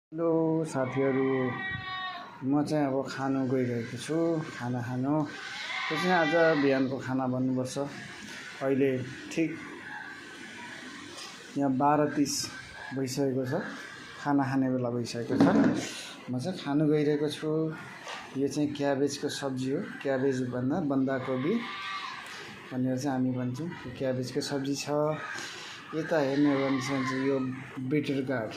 Hello साथीहरू, म चाहिँ अब खानु गइरहेको छु। खाना खानु त्यो चाहिँ आज बिहानको खाना बन्नुपर्छ। अहिले ठिक यहाँ 12:30 भइसकेको छ, खाना खाने बेला भइसकेको छ। म चाहिँ खानु गइरहेको छु। यो चाहिँ क्याबेजको सब्जी हो। क्याबेज भन्दा बन्दाकोपी भनेर चाहिँ हामी भन्छौँ। यो क्याबेजको सब्जी छ। यता हेर्ने हो भने चाहिँ यो बिटर गार्ड,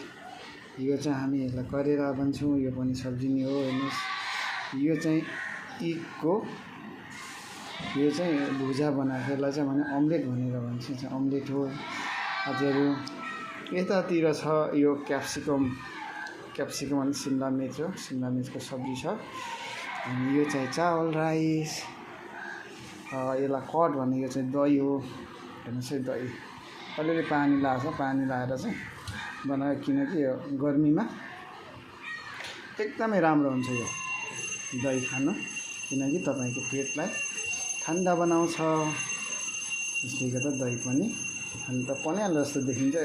यो चाहिँ हामी यसलाई करेला भन्छौँ। यो पनि सब्जी नै हो। हेर्नुहोस्, यो चाहिँ इगको, यो चाहिँ भुजा बनाएको, यसलाई चाहिँ भने अम्लेट भनेर भन्छ, चाहिँ अम्लेट हो। हजुर, यतातिर छ यो क्याप्सिकम अनि सिमला मिर्च हो। सिमला मिर्चको सब्जी छ। अनि यो चाहिँ चावल राइस, यसलाई कट भन्ने, यो चाहिँ दही हो। हेर्नुहोस् है, दही अलिअलि पानी लगाएको छ। पानी लगाएर चाहिँ बनायो, किनकि यो गर्मीमा एकदमै राम्रो हुन्छ यो दही खानु, किनकि तपाईँको पेटलाई ठन्डा बनाउँछ। त्यसले गर्दा दही पनि अन्त पन्याल जस्तो देखिन्छ।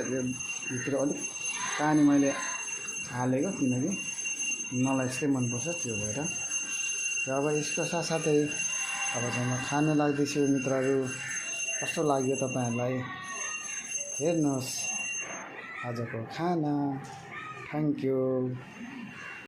भित्र अलिक पानी मैले हालेको, किनकि मलाई यस्तै मनपर्छ, त्यो भएर। र अब यसको साथसाथै अब चाहिँ म खानु लाग्दैछु। मित्रहरू, कस्तो लाग्यो तपाईँहरूलाई? हेर्नुहोस् आजको खाना। Thank you.